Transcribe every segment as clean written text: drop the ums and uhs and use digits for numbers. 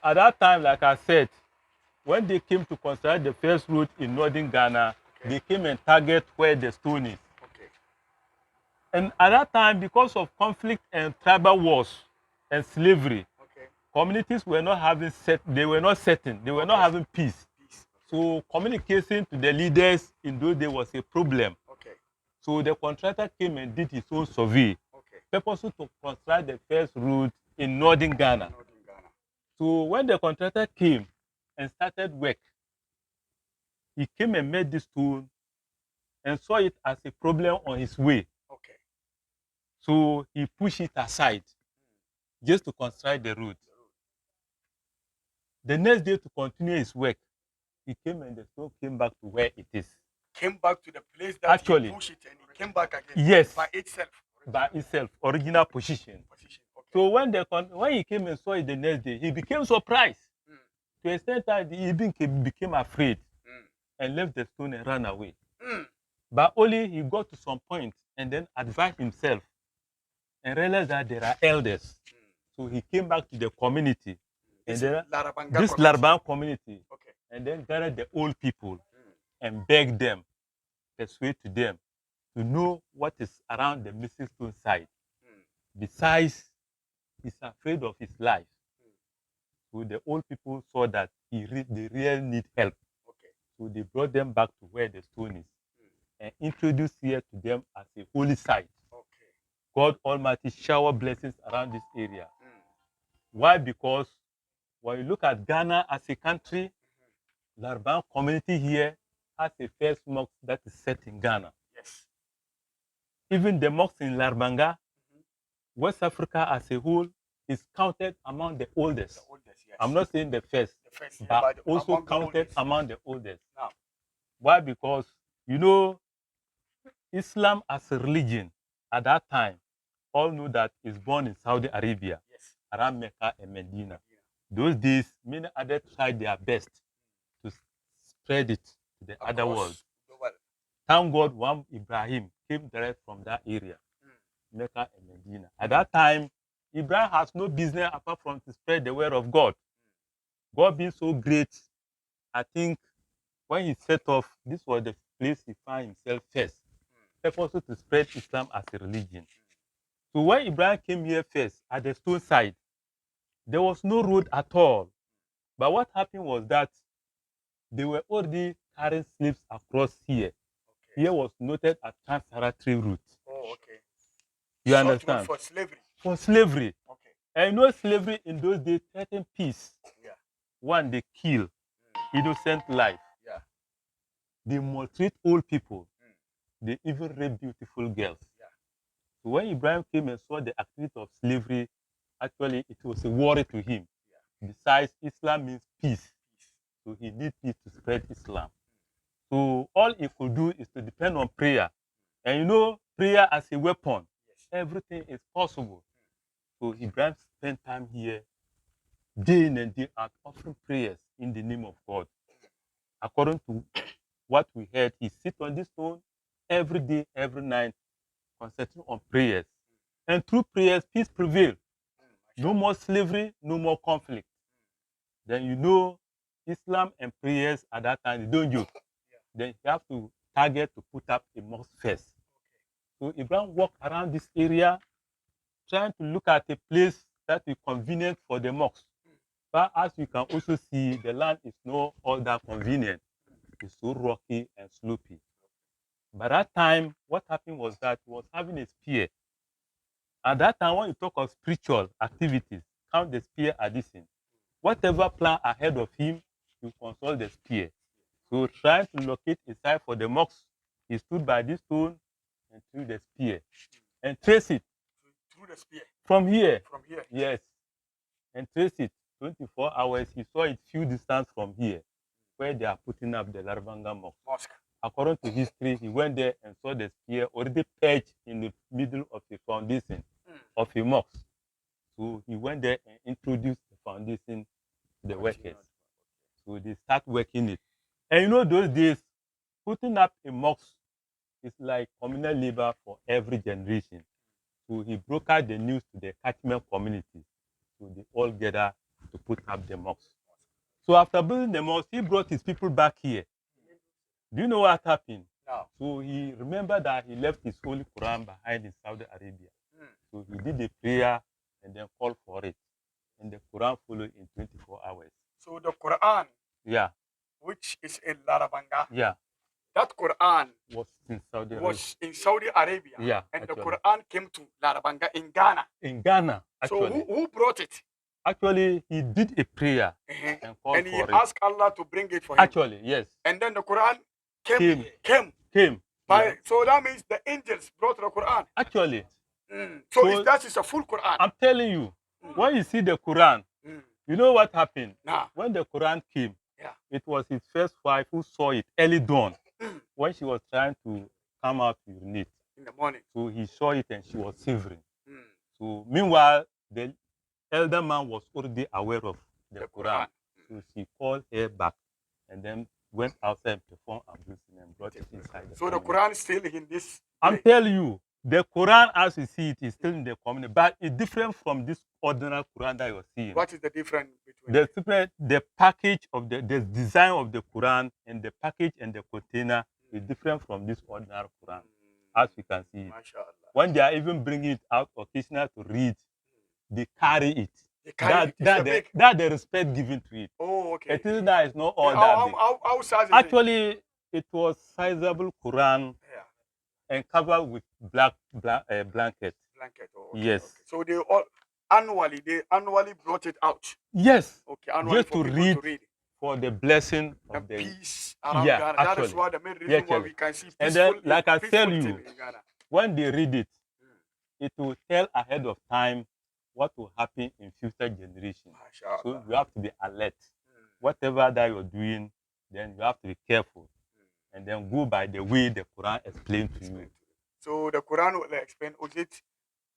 at that time, like I said, when they came to construct the first road in northern Ghana, they came and target where the stone is. And at that time, because of conflict and tribal wars and slavery, communities were not having they were not having peace. So communication to the leaders in those days was a problem. So the contractor came and did his own survey, purposely to construct the first road in northern Ghana. So when the contractor came and started work, he came and met this stone and saw it as a problem on his way. So he pushed it aside just to construct the road. The next day, to continue his work, he came and the stone came back to where it is. Came back to the place that Actually, he pushed it and it came back again. Yes. By itself. By itself, original position. So when he came and saw it the next day, he became surprised. To the extent that he became afraid and left the stone and ran away. But only he got to some point and then advised himself and realized that there are elders. So he came back to the community. This Larabanga community. And then gathered the old people and begged them, persuade to them to know what is around the missing stone site. Besides, he's afraid of his life. So the old people saw that they really need help. So they brought them back to where the stone is and introduced here to them as a holy site. God Almighty shower blessings around this area. Why? Because when you look at Ghana as a country, Larabanga community here has a first mosque that is set in Ghana. Even the mosque in Larabanga, West Africa as a whole, is counted among the oldest. I'm not saying the first, but also counted among the oldest. Why? Because, you know, Islam as a religion at that time, all know that it's born in Saudi Arabia, around Mecca and Medina. Those days, many others tried their best to spread it to the other world. Thank God, one Ibrahim came direct from that area, Mecca and Medina. At that time, Ibrahim has no business apart from to spread the word of God. God being so great, I think when he set off, this was the place he found himself first, purposely to spread Islam as a religion. So when Ibrahim came here first, at the stone side, there was no road at all. But what happened was that they were already carrying slaves across here. Here was noted as Trans-Saharan route. You understand? For slavery. For slavery. And you know slavery in those days threatened peace. One, they kill innocent life. They maltreat old people. They even rape beautiful girls. So when Ibrahim came and saw the activity of slavery, actually it was a worry to him. Besides, Islam means peace. So he needs peace to spread Islam. So all he could do is to depend on prayer. And you know, prayer as a weapon, everything is possible. So Ibrahim spent time here, day in and day out, offering prayers in the name of God. According to what we heard, he sits on this stone every day, every night, concentrating on prayers. And through prayers, peace prevails. No more slavery, no more conflict. Then you know, Islam and prayers at that time, they don't joke. Then you have to target to put up a mosque first. So Ibrahim walked around this area, trying to look at a place that is convenient for the mosque. But as you can also see, the land is not all that convenient. It's so rocky and slopey. By that time, what happened was that he was having a spear. At that time, when you talk of spiritual activities, count the spear addition. Whatever plan ahead of him, you consult the spear. So trying to locate a site for the mosque, he stood by this stone and threw the spear. And trace it. Through the spear? From here. From here? Yes. And trace it. 24 hours, he saw it few distance from here, where they are putting up the Larabanga mosque. According to history, he went there and saw the spear already perched in the middle of the foundation of a mosque. So he went there and introduced the foundation to the workers. So they start working it. And you know, those days, putting up a mosque is like communal labor for every generation. So he broadcast the news to the catchment community. So they all gather to put up the mosque. So after building the mosque, he brought his people back here. Do you know what happened? No. So he remembered that he left his Holy Quran behind in Saudi Arabia. So he did a prayer and then called for it. And the Quran followed in 24 hours. So the Quran, Yeah, which is in Larabanga, yeah, that Quran was in Saudi Arabia. was in Saudi Arabia. Yeah, And actually. the Quran came to Larabanga in Ghana. In Ghana, actually. So who brought it? Actually, he did a prayer and called And he for it. asked Allah to bring it for him. Actually, yes. And then the Quran came. Yeah. So that means the angels brought the Quran. Actually. So that is a full Quran. I'm telling you, when you see the Quran, you know what happened? Nah. When the Quran came, Yeah. it was his first wife who saw it early dawn when she was trying to come out to urinate. In the morning. So he saw it and she was shivering. So meanwhile, the elder man was already aware of the Quran. So she called her back and then went outside and performed ablution and brought it inside. So the Quran is still in this. I'm telling you, the Quran as you see it is still in the community, but it's different from this ordinary Quran that you're seeing. What is the difference between the package of the design of the Quran and the package and the container is different from this ordinary Quran, as you can see it. When they are even bringing it out occasionally to read, they carry it. That the respect given to it. Oh, okay. It is that it's not all that big. How size is Actually, it was sizable Quran and covered with black blanket. Oh, okay, yes. Okay. So they annually brought it out. Yes. Okay, annually just to read for the blessing of the peace around Ghana. That is why the main reason why we can see peaceful. And then, like I tell you, when they read it, it will tell ahead of time what will happen in future generations. So you have to be alert. Whatever that you're doing, then you have to be careful. And then go by the way the Quran explained to you. So the Quran will explain, was it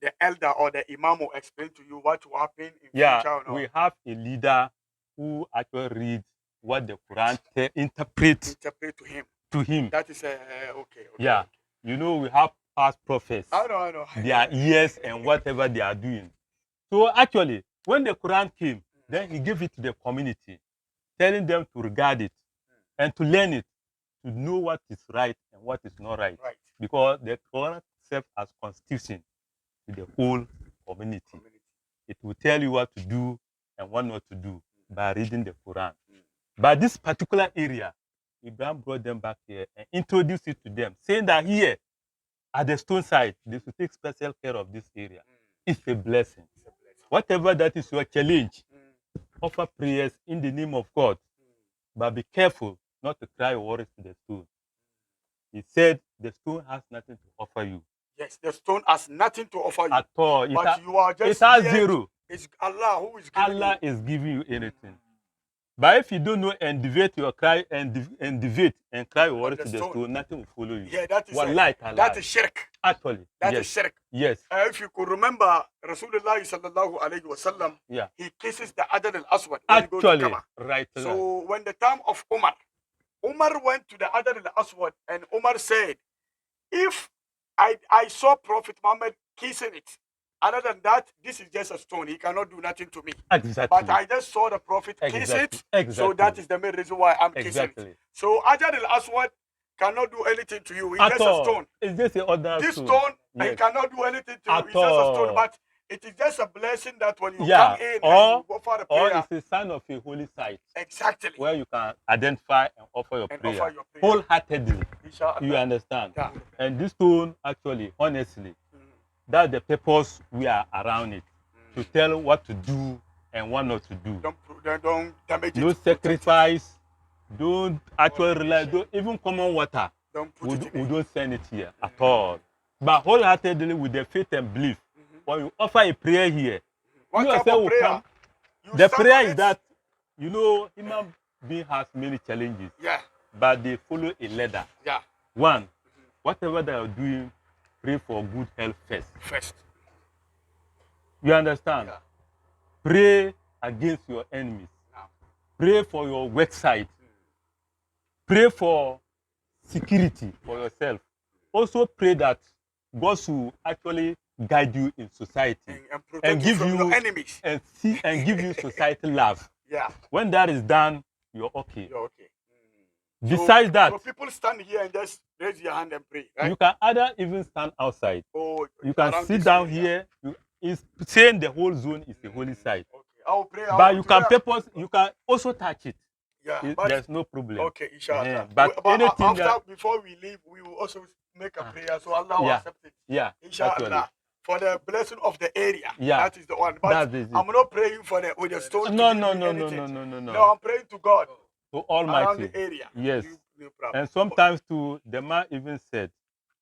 the elder or the imam will explain to you what will happen in future? Or no? We have a leader who actually reads what the Quran interprets to him. That is okay. Yeah. Okay. You know, we have past prophets. I know. Their ears and whatever they are doing. So actually, when the Quran came, then he gave it to the community, telling them to regard it and to learn it, to know what is right and what is not right. Because the Quran serves as constitution to the whole community. It will tell you what to do and what not to do by reading the Quran. But this particular area, Ibrahim brought them back here and introduced it to them, saying that here, at the stone side, they should take special care of this area. It's a blessing. Whatever that is your challenge, offer prayers in the name of God. But be careful not to cry worries to the stone. He said the stone has nothing to offer you. Yes, the stone has nothing to offer you. At all. But you are just it has zero. It's Allah who is giving Allah is giving you anything. But if you don't know and deviate your cry and deviate and cry worries to the stone, nothing will follow you. Yeah, that is that is shirk. Actually. That is shirk. Yes. If you could remember Rasulullah sallallahu alayhi wa sallam, he kisses the Adar al-Aswad when he goes to Kaaba. Right. So when the time of Umar went to the Adar al-Aswad and Umar said, if I saw Prophet Muhammad kissing it, other than that, this is just a stone. He cannot do nothing to me. Exactly. But I just saw the Prophet kiss it. Exactly. So that is the main reason why I'm kissing it. So Adar al-Aswad cannot do anything to you. It's just a stone. It's just an ordinary stone. This stone, he cannot do anything to you. It's just a stone. But it is just a blessing that when you come in and you go for the prayer. Or it's a sign of a holy site. Exactly. Where you can identify and offer your prayer. Wholeheartedly. You understand? Yeah. And this stone, actually, honestly, that's the purpose we are around it. To tell what to do and what not to do. Don't damage it. No sacrifice. Don't actually rely. Don't even common water. We don't send it here at all. But wholeheartedly with the faith and belief. When you offer a prayer here, what type of prayer? The prayer is that, you know, human being has many challenges. Yeah. But they follow a ladder. Yeah. One, whatever they are doing, pray for good health first. You understand? Yeah. Pray against your enemies. Yeah. Pray for your work site. Pray for security for yourself. Also pray that God will actually guide you in society and give you your enemies and give you society love. Yeah. When that is done, you're okay. You're okay. Besides that, so people stand here and just raise your hand and pray, right? you can either even stand outside. Oh, you can sit down here. It's saying the whole zone is the holy side. Okay. I'll pray. But you can purpose. You can also touch it. Yeah. There's no problem. Okay, inshallah. But anything after, before we leave, we will also make a prayer, so Allah will accept it. Yeah. Inshallah. Actually. For the blessing of the area. Yeah. That is the one. But I'm not praying for with the stone. No. No, I'm praying to God. To Almighty. Around the area. Yes. And sometimes too, the man even said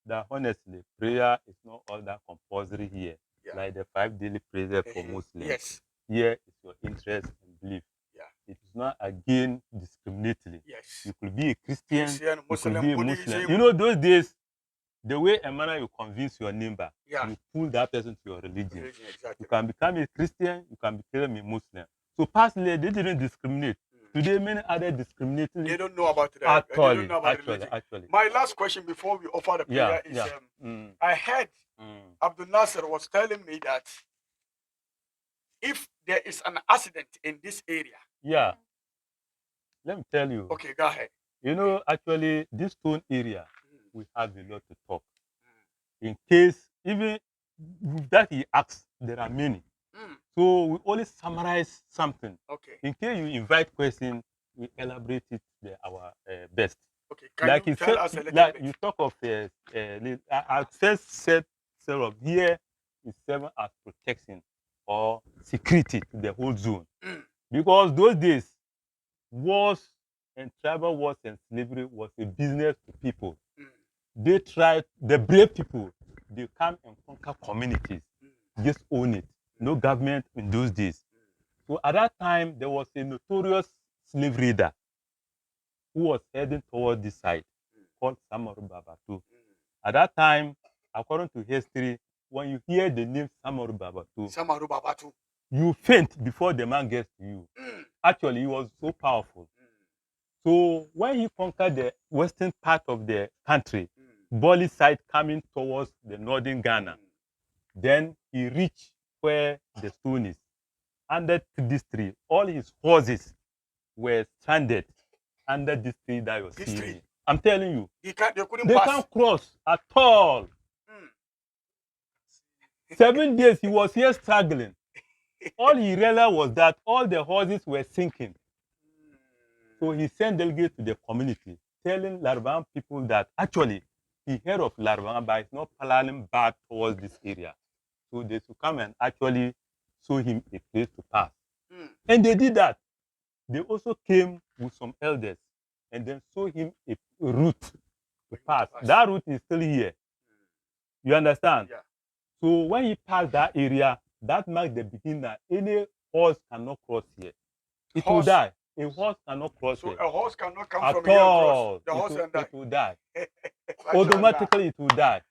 that honestly, prayer is not all that compulsory here. Yeah. Like the 5 daily prayers for Muslims. Yes. Here is your interest and belief. Yeah. It is not again discriminatory. Yes. You could be a Christian, Muslim, you could be a Muslim. You know, those days, the way a manner you convince your neighbor, you pull that person to your religion. Exactly. You can become a Christian, you can become a Muslim. So personally, they didn't discriminate. Today, many other discriminating. They don't know about it. Actually. My last question before we offer the prayer is: I heard Abdul Nasser was telling me that if there is an accident in this area. Yeah. Let me tell you. Okay, go ahead. You know, actually, this stone area, we have a lot to talk. In case, even that he asks, there are many. So we only summarize something. Okay. In case you invite questions, we elaborate it our best. Okay. Can you tell us a little bit? You talk of I first said of here is serve as protection or security to the whole zone. Because those days, wars and tribal wars and slavery was a business to people. They tried, the brave people, they come and conquer communities, just own it. No government in those days. So at that time, there was a notorious slave raider who was heading toward this side called Samaru Babatu. At that time, according to history, when you hear the name Samaru Babatu, you faint before the man gets to you. Actually, he was so powerful. So when he conquered the western part of the country, Boli side coming towards the northern Ghana, then he reached where the stone is. Under this tree, all his horses were stranded under this tree that you're seeing. I'm telling you, they can't cross at all. 7 days he was here struggling. All he realized was that all the horses were sinking. So he sent delegates to the community, telling Larabanga people that actually he heard of Larabanga, but it's not planning back towards this area. So they should come and actually show him a place to pass. And they did that. They also came with some elders and then showed him a route to pass. That route is still here. You understand? Yeah. So when he passed that area, that marked the beginning that any horse cannot cross here. It will die. A horse cannot cross here. So a horse cannot come at from here all. The horse it will die. Like Automatically it will die.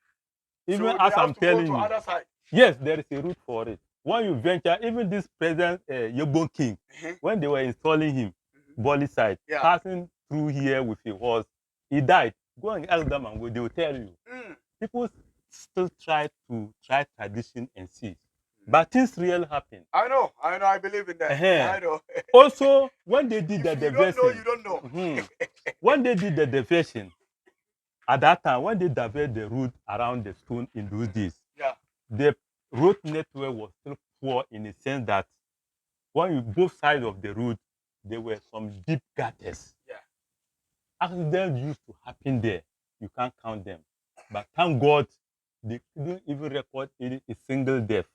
Even so as I'm telling you. Other side. Yes, there is a route for it. When you venture, even this present Yobon King, when they were installing him, Boli side, passing through here with a horse, he died. Go and ask them and they will tell you. People still try tradition and see. But things really happen. I know, I believe in that. I know. Also, when they did the diversion, you don't know. When they did the diversion, at that time, when they diverted the route around the stone in those days, the road network was still poor in the sense that when you both sides of the road, there were some deep gutters. Accidents used to happen there. You can't count them. But thank God, they couldn't even record a single death.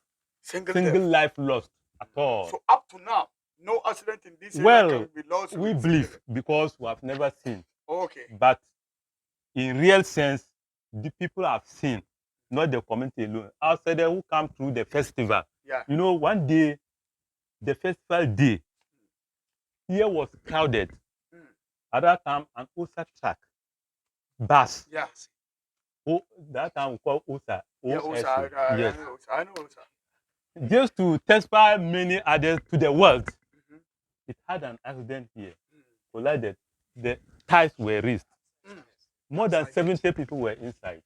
Single life lost at all. So up to now, no accident in this area can be lost. We believe because we have never seen. Okay. But in real sense, the people have seen, not the community alone. Outsiders who come through the festival. You know, one day, the festival day, here was crowded. At that time, an OSA truck, bus. Yes. Oh, that time we call OSA. OSA. Yes. I know OSA. Just to testify many others to the world, it had an accident here. Collided. The ties were raised. More than 70 people were inside.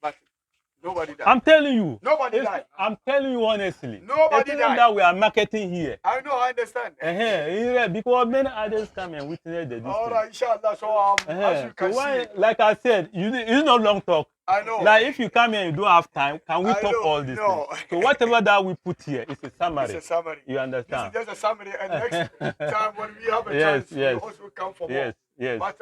Nobody died. I'm telling you. Nobody died. I'm telling you honestly. Nobody it's died. That we are marketing here. I know, I understand. Because many others come and witness the distance. All right, inshallah. So as you can see, like I said, it's not long talk. I know. Like if you come here and you don't have time, can we talk all this? No. So whatever that we put here is a summary. It's a summary. You understand? This is just a summary. And next time when we have a chance, we also come for more. Yes. But